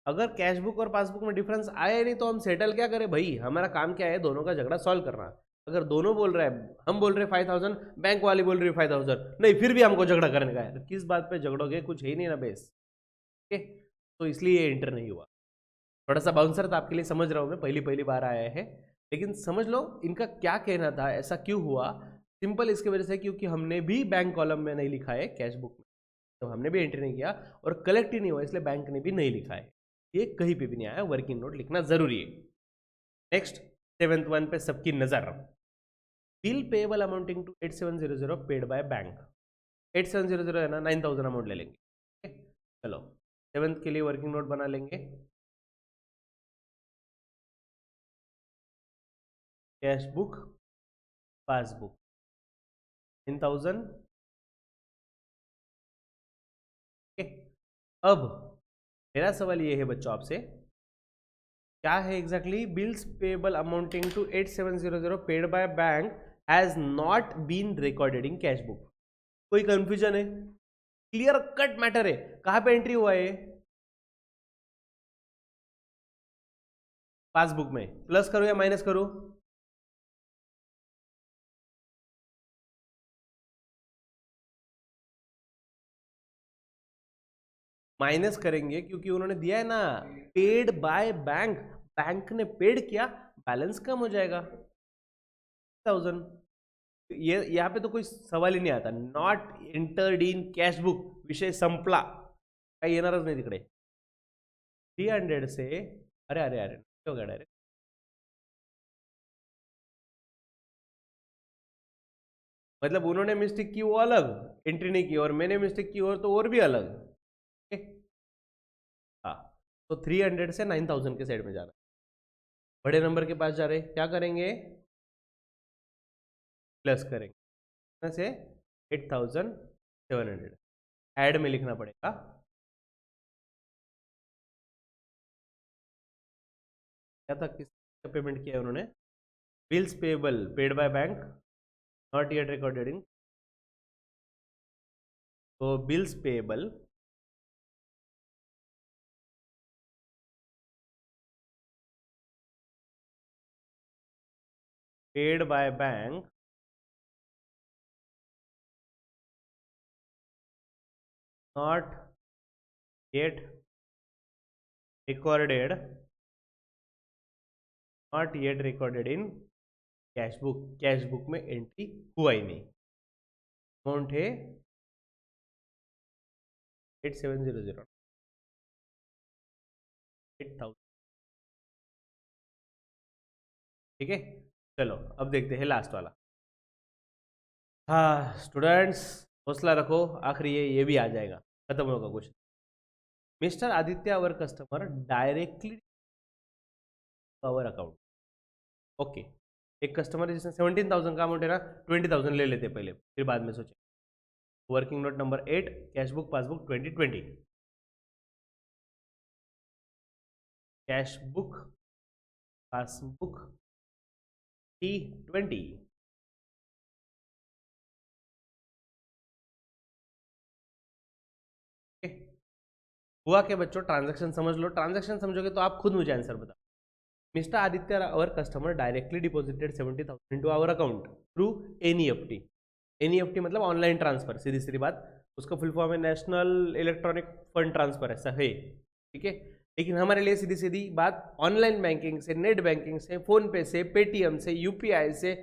अगर कैश बुक और पासबुक में difference आए नहीं तो हम settle क्या करें भाई, हमारा काम क्या है, दोनों का झगड़ा सॉल्व करना। अगर दोनों बोल रहे हैं, हम बोल रहे हैं 5000, बैंक वाले बोल रहे हैं 5000, नहीं फिर भी हमको झगड़ा करने का है, तो किस बात पे झगड़ोगे, कुछ है ही नहीं ना बेस, ठीक है। तो इसलिए ये एंटर नहीं हुआ। थोड़ा सा बाउंसर था आपके लिए, समझ रहा हूँ मैं, पहली पहली बार आया है, लेकिन समझ लो इनका क्या कहना था, ऐसा क्यों हुआ। सिंपल इसकी वजह से क्योंकि हमने भी बैंक कॉलम में नहीं लिखा है कैश बुक में, तो हमने भी एंट्री नहीं किया और कलेक्ट ही नहीं हुआ, इसलिए बैंक ने भी नहीं लिखा है। ये कहीं पे भी नहीं आया, वर्किंग नोट लिखना जरूरी है। नेक्स्ट 7th वन पे सबकी नजर, bill payable amounting to 8700 paid by bank. 8700 है ना, 9000 अमाउंट ले लेंगे, ठीक है? चलो 7th के लिए वर्किंग नोट बना लेंगे। कैश बुक पासबुक 9000, ठीक है। अब मेरा सवाल ये है बच्चों आपसे, क्या है exactly, bills payable amounting to 8700 paid by bank has not been recorded in cash book. कोई कंफ्यूजन है? क्लियर कट मैटर है, कहां पे एंट्री हुआ है, पासबुक में प्लस करूं या माइनस करूं? माइनस करेंगे क्योंकि उन्होंने दिया है ना पेड बाय बैंक, बैंक ने पेड किया, बैलेंस कम हो जाएगा 1000। ये यहाँ पे तो कोई सवाल ही नहीं आता, not entered in cash book, विषय संपला, काही येणारच नाही तिकडे। 300 से अरे अरे अरे हो गया डायरेक्ट, मतलब उन्होंने मिस्टेक की वो अलग, एंट्री नहीं की, और मैंने मिस्टेक की और तो और भी अलग। हाँ, तो 300 से 9000 के साइड में जाना, बड़े नंबर के पास जा रहे, क्या करेंगे? प्लस करेंगे से 8700, ऐड में लिखना पड़ेगा। क्या था, किस पेमेंट किया है उन्होंने? Bills payable paid by bank not yet recorded in, तो bills payable paid by bank not yet recorded, not yet recorded in cash book, cash book में एंट्री हुआ ही नहीं। अमाउंट है 8700, 8000, ठीक है। चलो अब देखते हैं लास्ट वाला। हाँ स्टूडेंट्स, हौसला रखो, आखिरी ये भी आ जाएगा, खत्म होगा question. Mister Aditya our customer directly our account, okay. एक कस्टमर है जिसने 17,000 का अमाउंट है ना, 20,000 ले लेते पहले, फिर बाद में सोचे। Working note number 8, cash book passbook 2020, cash book passbook T20, हुआ क्या बच्चों? ट्रांजैक्शन समझ लो, ट्रांजैक्शन समझोगे तो आप खुद मुझे आंसर बताओ। Mr Aditya our customer directly deposited 70,000 into our account through NEFT. NEFT मतलब ऑनलाइन ट्रांसफर, सीधी सीधी बात, उसका फुल फॉर्म है नेशनल इलेक्ट्रॉनिक फंड ट्रांसफर, ऐसा है, ठीक है। लेकिन हमारे लिए सीधी सीधी बात, ऑनलाइन बैंकिंग से, नेट बैंकिंग से, फोन पे से, पेटीएम से, यूपीआई से,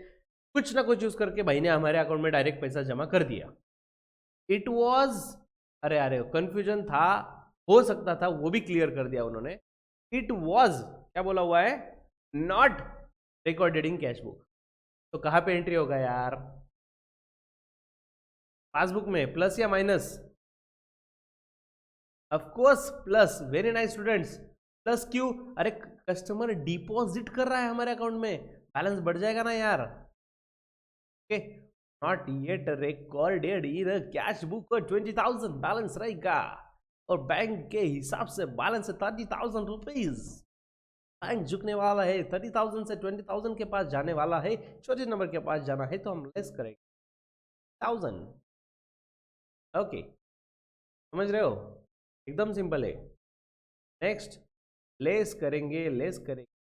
कुछ ना कुछ यूज करके भाई ने हमारे अकाउंट में डायरेक्ट पैसा जमा कर दिया। इट वॉज, अरे अरे कंफ्यूजन था, हो सकता था, वो भी क्लियर कर दिया उन्होंने। इट वॉज क्या बोला हुआ है? Not recorded in cash book. तो कहां पे एंट्री होगा यार? पासबुक में प्लस या minus? Of course plus, very nice students, plus क्यों? अरे कस्टमर डिपॉजिट कर रहा है हमारे अकाउंट में, बैलेंस बढ़ जाएगा ना यार, okay. Not yet recorded in cash book 20,000 balance रहेगा, और बैंक के हिसाब से बैलेंस है 30,000 रुपीज। बैंक झुकने वाला है, 30,000 से 20,000 के पास जाने वाला है, छोटे नंबर के पास जाना है तो हम लेस करेंगे 1000, ओके। समझ रहे हो? एकदम सिंपल है। नेक्स्ट लेस करेंगे, लेस करेंगे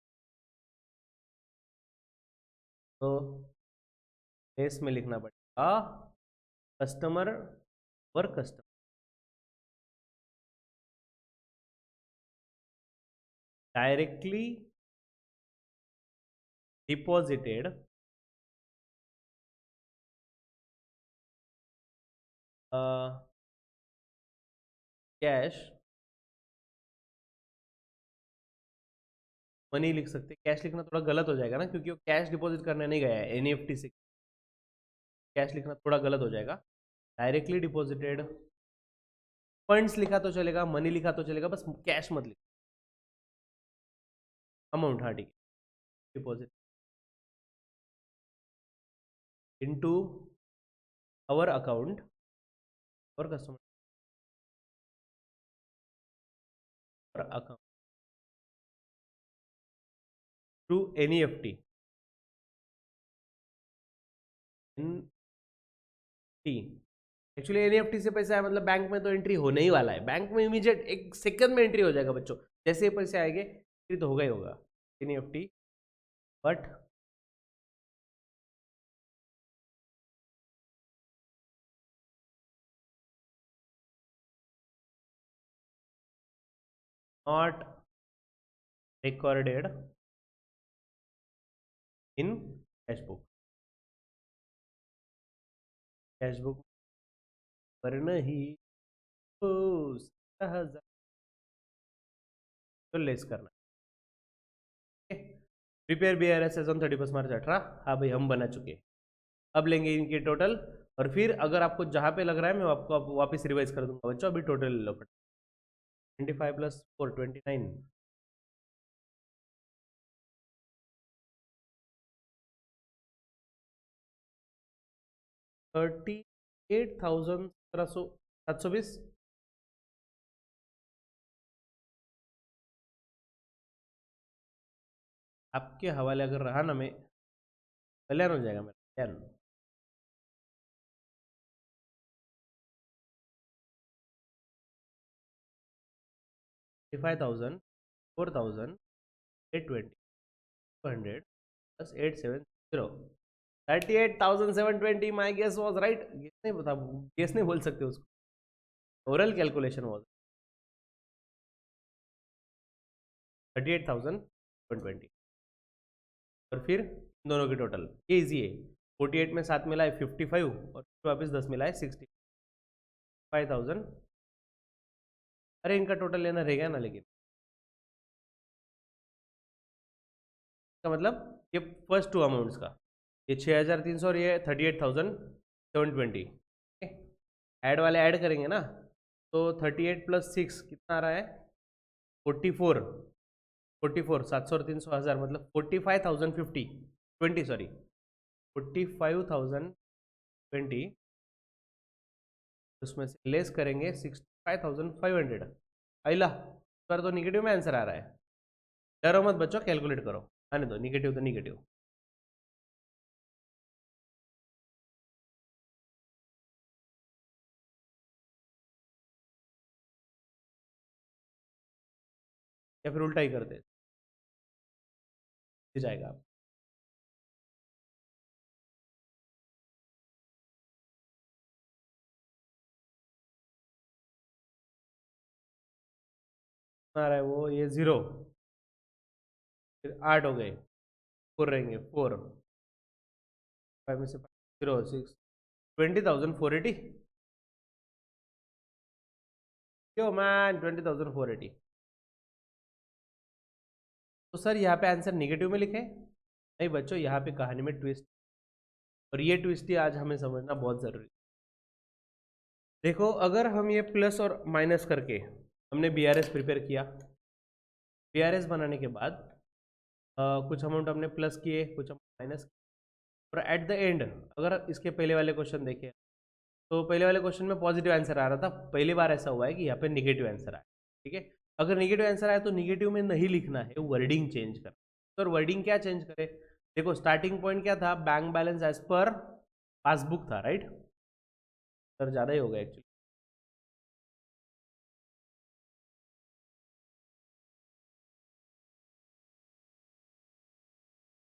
तो लेस में लिखना पड़ेगा कस्टमर और customer directly deposited cash money लिख सकते, कैश लिखना थोड़ा गलत हो जाएगा ना, क्योंकि वो कैश डिपॉजिट करने नहीं गया है एनईएफटी से, कैश लिखना थोड़ा गलत हो जाएगा। डायरेक्टली डिपॉजिटेड, फंड्स लिखा तो चलेगा, मनी लिखा तो चलेगा, बस कैश मत लिखो, अमाउंट, हाँ ठीक है। डिपॉजिट इनटू आवर अकाउंट और customer account through NEFT, actually NEFT से पैसा है मतलब बैंक में तो एंट्री होने ही वाला है, बैंक में इमीडिएट 1 सेकंड में एंट्री हो जाएगा बच्चों, जैसे पैसे आएंगे एंट्री तो होगा ही होगा। NEFT, but not recorded in cash book. Cash book पर नहीं हो 17,000 तो लेस करना है। प्रिपेयर BRS एज ऑन 31 मार्च 18। हाँ भाई हम बना चुके हैं। अब लेंगे इनके टोटल और फिर अगर आपको जहाँ पे लग रहा है मैं आपको वापस रिवाइज कर दूंगा बच्चों। अभी टोटल ले लो 25 + 4 29, 38,720। आपके हवाले अगर रहा ना मैं कल्याण हो जाएगा मेरा कल्याण। 35,000 4,000 820 200 + 870 38,720। My guess was right. Guess नहीं बता, गेस नहीं बोल सकते उसको, ओरल कैलकुलेशन वॉज 38,720। और फिर दोनों की टोटल ये इजी है। 48 में 7 मिला है 55 और वापस 10 मिला है 65,000। अरे इनका टोटल लेना रहेगा ना, लेकिन का मतलब ये फर्स्ट टू अमाउंट्स का, ये 6,300 और ये 38,720। ऐड वाले ऐड करेंगे ना तो 38 + 6 कितना आ रहा है 44। 44 700 और 300 हज़ार मतलब 45,050 20 सॉरी 45,020। उसमें से लेस करेंगे 65,500। अला पर तो निगेटिव में आंसर आ रहा है। डरो मत बच्चों, कैलकुलेट करो, आने दो, निगेटिव तो निगेटिव। या फिर उल्टा ही करते जाएगा आप। आ रहा है वो ये 0, फिर 8 हो गए, 4 रहेंगे 4, 5 में से 0 6 20,480। क्यों मैन 20,480। तो सर यहाँ पे आंसर निगेटिव में लिखे नहीं बच्चों, यहाँ पे कहानी में ट्विस्ट, और ये ट्विस्ट ही आज हमें समझना बहुत ज़रूरी। देखो अगर हम ये प्लस और माइनस करके हमने BRS प्रिपेयर किया, BRS बनाने के बाद कुछ अमाउंट हमने प्लस किए कुछ माइनस, और एट द एंड अगर इसके पहले वाले क्वेश्चन देखें तो पहले वाले क्वेश्चन में पॉजिटिव आंसर आ रहा था, पहली बार ऐसा हुआ है कि यहाँ पे निगेटिव आंसर आया। ठीक है, अगर निगेटिव आंसर आया तो निगेटिव में नहीं लिखना है, वर्डिंग चेंज करना। तो वर्डिंग क्या चेंज करें, देखो स्टार्टिंग पॉइंट क्या था, bank balance as per passbook था, राइट सर, ज़्यादा ही हो गया एक्चुअली।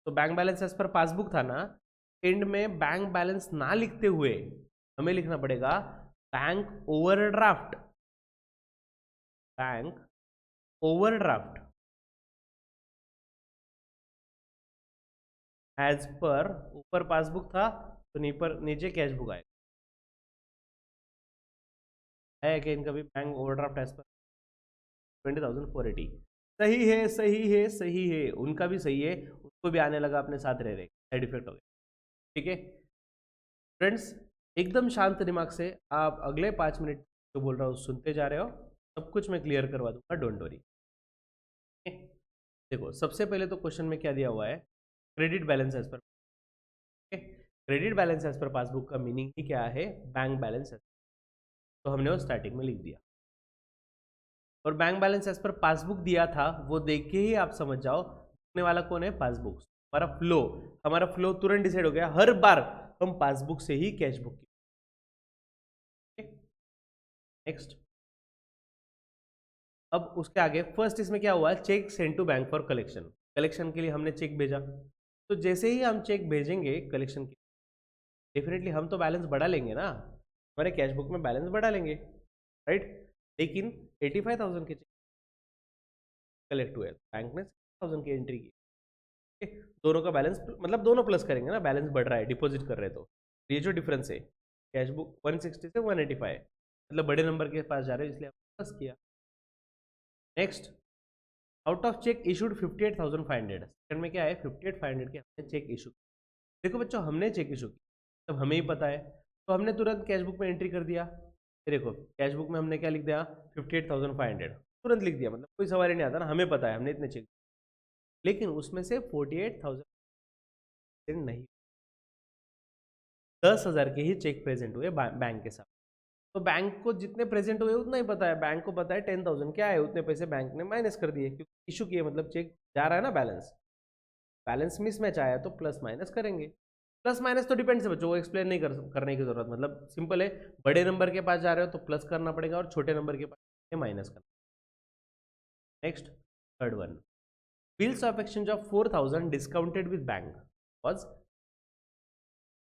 तो bank balance as per passbook था ना, एंड में बैंक बैलेंस ना लिखते हुए हमें लिखना पड़ेगा bank overdraft, bank overdraft as per, ऊपर पासबुक था तो नीचे कैश बुक आएगा। है कि इनका भी बैंक ओवरड्राफ्ट एज पर 20,480। सही है सही है सही है, उनका भी सही है, उसको भी आने लगा अपने साथ रह रहे, साइड इफेक्ट हो गए। ठीक है फ्रेंड्स, एकदम शांत दिमाग से आप अगले 5 मिनट जो बोल रहा हूँ सुनते जा रहे हो, सब कुछ मैं क्लियर करवा दूंगा, डोंट वरी। देखो सबसे पहले तो क्वेश्चन में क्या दिया हुआ है, credit balance as per. Credit balance as per passbook का मीनिंग ही क्या है, बैंक बैलेंस एज, तो हमने वो स्टार्टिंग में लिख दिया। और bank balance as per passbook दिया था, वो देख के ही आप समझ जाओ लिखने वाला कौन है, पासबुक। हमारा फ्लो तुरंत डिसाइड हो गया, हर बार हम पासबुक से ही कैश बुक। नेक्स्ट, अब उसके आगे फर्स्ट इसमें क्या हुआ, cheque send to bank for collection. Collection के लिए हमने चेक भेजा, तो जैसे ही हम चेक भेजेंगे कलेक्शन के, डेफिनेटली हम तो बैलेंस बढ़ा लेंगे ना, हमारे कैश बुक में बैलेंस बढ़ा लेंगे, राइट। लेकिन 85,000 के चेक कलेक्ट हुए, बैंक ने 6,000 की एंट्री की, दोनों का बैलेंस मतलब दोनों प्लस करेंगे ना, बैलेंस बढ़ रहा है डिपॉजिट कर रहे हैं, तो ये जो डिफरेंस है कैश बुक 160 से 185, मतलब बड़े नंबर के पास जा रहे हैं, इसलिए प्लस किया। Next, out of check issued 58,500, second में क्या है 58,500 के हमने चेक इशू। देखो बच्चों, हमने चेक इशू किया तब हमें ही पता है, तो हमने तुरंत कैश बुक में एंट्री कर दिया। देखो कैश बुक में हमने क्या लिख दिया 58,500, तुरंत लिख दिया, मतलब कोई सवाल ही नहीं आता ना, हमें पता है हमने इतने चेक। लेकिन उसमें से 48,000 नहीं, 10,000 के ही चेक प्रेजेंट हुए बैंक के साथ। तो बैंक को जितने प्रेजेंट हुए उतना ही पता है, बैंक को पता है 10,000 क्या है, उतने पैसे बैंक ने माइनस कर दिए, क्योंकि इशू किए मतलब चेक जा रहा है ना, बैलेंस मिसमैच आया तो प्लस माइनस करेंगे। प्लस माइनस तो डिपेंड है बच्चों, वो एक्सप्लेन नहीं करने की जरूरत, मतलब सिंपल है, बड़े नंबर के पास जा रहे हो तो प्लस करना पड़ेगा और छोटे नंबर के पास माइनस करना। Next, third one, bills of exchange of 4,000 discounted with bank was.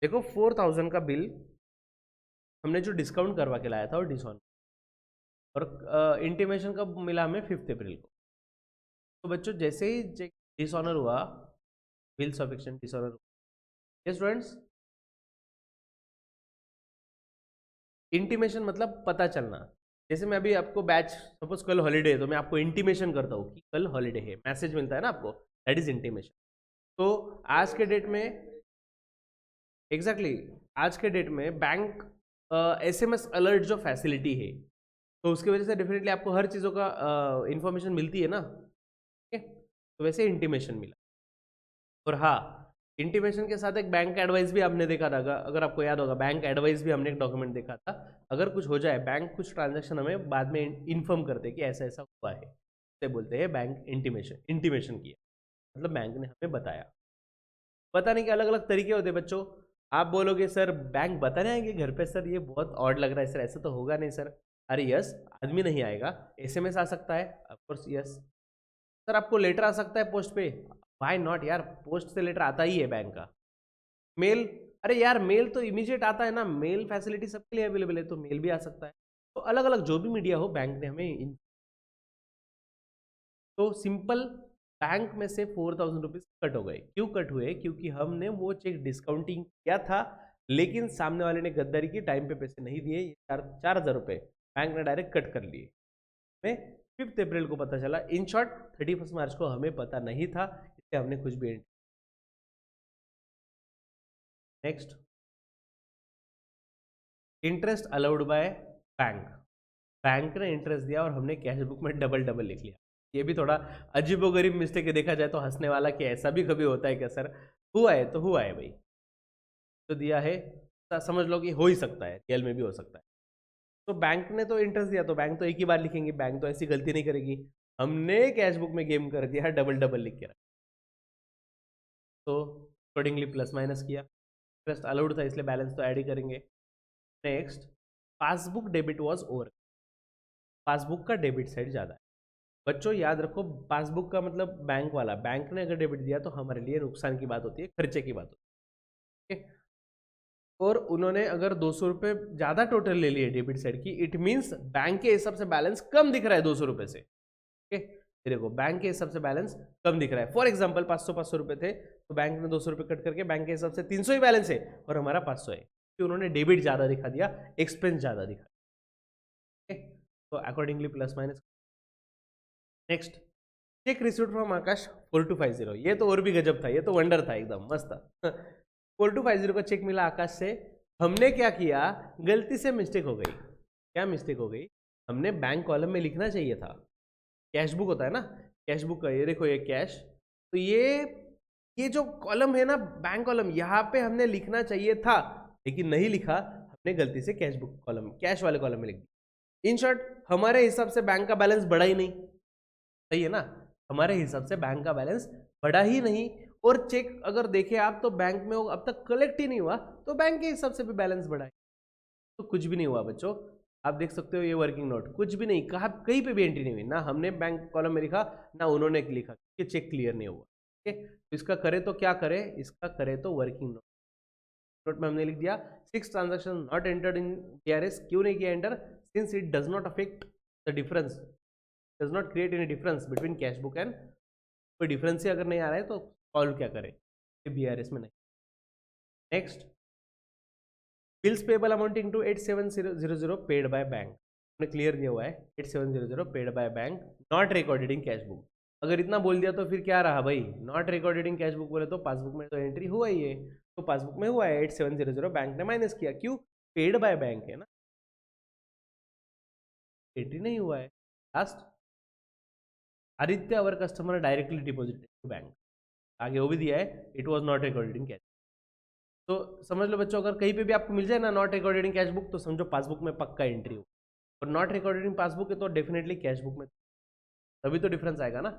देखो 4,000 का बिल हमने जो डिस्काउंट करवा के लाया था और डिसऑन, और इंटीमेशन कब मिला हमें 5 अप्रैल को। तो बच्चों जैसे ही चेक डिसऑनर हुआ, बिल्स ऑफ एक्सचेंज डिसऑनर हुआ, ये स्टूडेंट्स इंटीमेशन मतलब पता चलना। जैसे मैं अभी आपको बैच, सपोज कल हॉलीडे है तो मैं आपको इंटीमेशन करता हूँ कि कल हॉलीडे है, मैसेज मिलता है ना आपको, दैट इज इंटीमेशन। तो आज के डेट में एग्जैक्टली आज के डेट में बैंक SMS अलर्ट जो फैसिलिटी है, तो उसकी वजह से डेफिनेटली आपको हर चीज़ों का इंफॉर्मेशन मिलती है ना, ठीक है। तो वैसे इंटीमेशन मिला। और हाँ, इंटीमेशन के साथ एक बैंक एडवाइस भी आपने देखा था, अगर आपको याद होगा, बैंक एडवाइस भी हमने एक डॉक्यूमेंट देखा था। अगर कुछ हो जाए, बैंक कुछ ट्रांजैक्शन हमें बाद में इन्फॉर्म करते हैं कि ऐसा ऐसा हुआ है, उसे बोलते हैं बैंक इंटीमेशन किया, मतलब बैंक ने हमें बताया। बताने के अलग अलग तरीके होते हैं बच्चों। आप बोलोगे सर बैंक बताने आएंगे घर पे, सर ये बहुत ऑड लग रहा है सर, ऐसा तो होगा नहीं सर। अरे यस, आदमी नहीं आएगा, SMS आ सकता है, ऑफकोर्स यस। सर आपको लेटर आ सकता है पोस्ट पे, व्हाई नॉट यार, पोस्ट से लेटर आता ही है बैंक का। मेल, अरे यार मेल तो इमीडिएट आता है ना, मेल फैसिलिटी सबके लिए अवेलेबल है, तो मेल भी आ सकता है। तो अलग अलग जो भी मीडिया हो, बैंक ने हमें तो सिंपल बैंक में से 4,000 रुपीज कट हो गए। क्यों कट हुए? क्योंकि हमने वो चेक डिस्काउंटिंग किया था, लेकिन सामने वाले ने गद्दारी की, टाइम पे पैसे नहीं दिए, 4,000 रुपए बैंक ने डायरेक्ट कट कर लिए। हमें 5 अप्रैल को पता चला। इन शॉर्ट 31 मार्च को हमें पता नहीं था, इसलिए हमने कुछ भी। Next, interest allowed by bank. Bank ने इंटरेस्ट दिया और हमने कैश बुक में डबल लिख लिया। ये भी थोड़ा अजीबोगरीब मिस्टेक है, देखा जाए तो हंसने वाला, कि ऐसा भी कभी होता है क्या सर? हुआ है तो हुआ है भाई, तो दिया है, समझ लो कि हो ही सकता है, रियल में भी हो सकता है। तो बैंक ने तो इंटरेस्ट दिया, तो बैंक तो एक ही बार लिखेंगे, बैंक तो ऐसी गलती नहीं करेगी। हमने कैश बुक में गेम कर दिया, डबल लिख के रखा, तो अकॉर्डिंगली प्लस माइनस किया। इंटरेस्ट अलाउड था इसलिए बैलेंस तो ऐड ही करेंगे। Next, passbook debit was over. Passbook का डेबिट साइड ज़्यादा है। बच्चों याद रखो, पासबुक का मतलब बैंक वाला, बैंक ने अगर डेबिट दिया तो हमारे लिए नुकसान की बात होती है, खर्चे की बात होती है। और उन्होंने अगर 200 रुपये ज़्यादा टोटल ले लिए डेबिट साइड की, इट मीन्स बैंक के हिसाब से बैलेंस कम दिख रहा है 200 रुपये से। देखो बैंक के हिसाब से बैलेंस कम दिख रहा है। फॉर एग्जाम्पल 500 रुपये थे, तो बैंक ने 200 रुपये कट करके बैंक के हिसाब से 300 ही बैलेंस है, और हमारा 500 है, क्योंकि उन्होंने डेबिट ज़्यादा दिखा दिया, एक्सपेंस ज़्यादा दिखा दिया। तो accordingly plus minus. Next, cheque received from Akash 4250। ये तो और भी गजब था, ये तो वंडर था, एकदम मस्त था। 4250 का चेक मिला आकाश से। हमने क्या किया, गलती से मिस्टेक हो गई। क्या मिस्टेक हो गई? हमने बैंक कॉलम में लिखना चाहिए था, कैश बुक होता है ना, कैश बुक का ये देखो, ये कैश, तो ये जो कॉलम है ना बैंक कॉलम, यहाँ पे हमने लिखना चाहिए था, लेकिन नहीं लिखा, हमने गलती से कैश बुक कॉलम, कैश वाले कॉलम में लिख दिया। इन शॉर्ट हमारे हिसाब से बैंक का बैलेंस बढ़ा ही नहीं, सही है ना, हमारे हिसाब से बैंक का बैलेंस बढ़ा ही नहीं। और चेक अगर देखें आप, तो बैंक में अब तक कलेक्ट ही नहीं हुआ, तो बैंक के हिसाब से भी बैलेंस बढ़ा है, तो कुछ भी नहीं हुआ बच्चों। आप देख सकते हो ये वर्किंग नोट कुछ भी नहीं, कहा कहीं पे भी एंट्री नहीं हुई, ना हमने बैंक कॉलम में लिखा ना उन्होंने लिखा, ये चेक क्लियर नहीं हुआ। ठीक है, तो इसका करे तो क्या करे, इसका करे तो वर्किंग नोट में हमने लिख दिया 6 transaction not entered in BRS। क्यों नहीं किया enter, since it does not affect the difference, does not create any difference between cash book and, कोई डिफरेंस ही अगर नहीं आ रहा है तो सॉल्व क्या करें, BRS में नहीं। Next, bills payable amounting to 8700 paid by bank, clear दिया हुआ है 8700 paid by bank not recorded in cash book. अगर इतना बोल दिया तो फिर क्या रहा भाई, not recorded in cash book बोले तो पासबुक में तो एंट्री हुआ ही है, तो पासबुक में हुआ है 8700, बैंक ने माइनस किया, क्यों, पेड बाय बैंक है ना, एंट्री नहीं हुआ है। Last, Aditya our customer directly deposited to bank, आगे वो भी दिया है it was not recorded in cash. तो समझ लो बच्चों, अगर कहीं पे भी आपको मिल जाए ना not recorded in cash book, तो समझो पासबुक में पक्का एंट्री हो, और नॉट रिकॉर्डेड इन पासबुक है तो डेफिनेटली कैश बुक में, तभी तो डिफरेंस आएगा ना।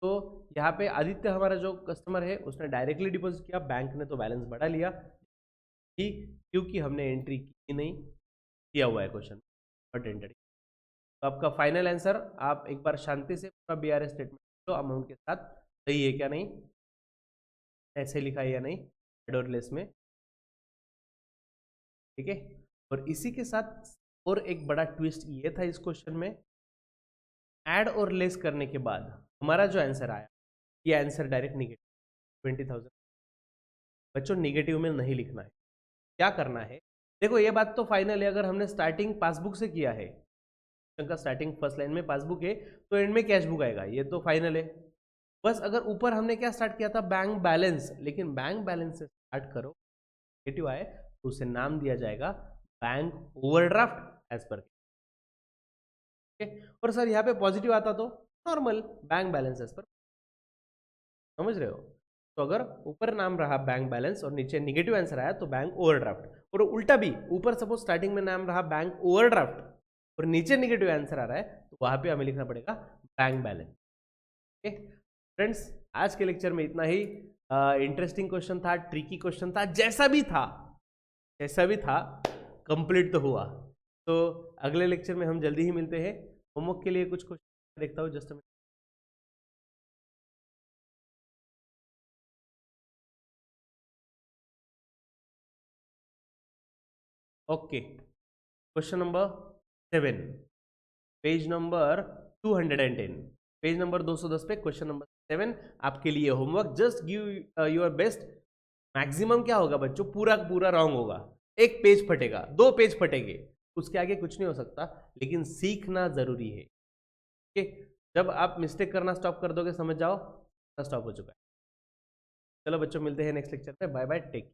तो यहाँ पे आदित्य हमारा जो कस्टमर है उसने डायरेक्टली डिपॉजिट किया, बैंक ने तो बैलेंस बढ़ा लिया, क्योंकि हमने एंट्री की नहीं, किया हुआ है क्वेश्चन नॉट एंट्री। तो आपका फाइनल आंसर आप एक बार शांति से पूरा BRS स्टेटमेंट लो अमाउंट के साथ, सही है क्या नहीं, ऐसे लिखा है या नहीं एड और लेस में, ठीक है। और इसी के साथ और एक बड़ा ट्विस्ट ये था इस क्वेश्चन में, ऐड और लेस करने के बाद हमारा जो आंसर आया, ये आंसर डायरेक्ट निगेटिव 20,000। बच्चों निगेटिव में नहीं लिखना है, क्या करना है, देखो ये बात तो फाइनल है, अगर हमने स्टार्टिंग पासबुक से किया है, का स्टार्टिंग फर्स्ट लाइन में पासबुक है तो एंड में कैश बुक आएगा, ये तो फाइनल है। बस अगर ऊपर हमने क्या स्टार्ट किया था, बैंक बैलेंस, लेकिन बैंक बैलेंस से स्टार्ट करो, नेगेटिव आए तो उसे नाम दिया जाएगा बैंक ओवरड्राफ्ट एज पर, और सर यहाँ पे पॉजिटिव आता तो नॉर्मल बैंक बैलेंस एज पर, समझ रहे हो। तो अगर ऊपर नाम रहा बैंक बैलेंस और नीचे निगेटिव आंसर आया तो बैंक ओवरड्राफ्ट, और उल्टा भी ऊपर सपोज स्टार्टिंग में नाम रहा बैंक ओवरड्राफ्ट और नीचे निगेटिव आंसर आ रहा है तो वहां पे हमें लिखना पड़ेगा बैंक बैलेंस। ओके फ्रेंड्स, आज के लेक्चर में इतना ही। इंटरेस्टिंग क्वेश्चन था, ट्रिकी क्वेश्चन था, जैसा भी था कंप्लीट तो हुआ। तो अगले लेक्चर में हम जल्दी ही मिलते हैं। होमवर्क के लिए कुछ क्वेश्चन देखता हूँ just. Okay, question number 7, page number 210, page number 210 पे क्वेश्चन नंबर 7 आपके लिए homework. Just give your best. Maximum क्या होगा बच्चों, पूरा पूरा रॉन्ग होगा, एक पेज फटेगा, 2 पेज फटेंगे, उसके आगे कुछ नहीं हो सकता, लेकिन सीखना जरूरी है। ओके, जब आप मिस्टेक करना स्टॉप कर दोगे समझ जाओ स्टॉप हो चुका है। चलो बच्चों, मिलते हैं नेक्स्ट लेक्चर पे, बाय बाय, टेक।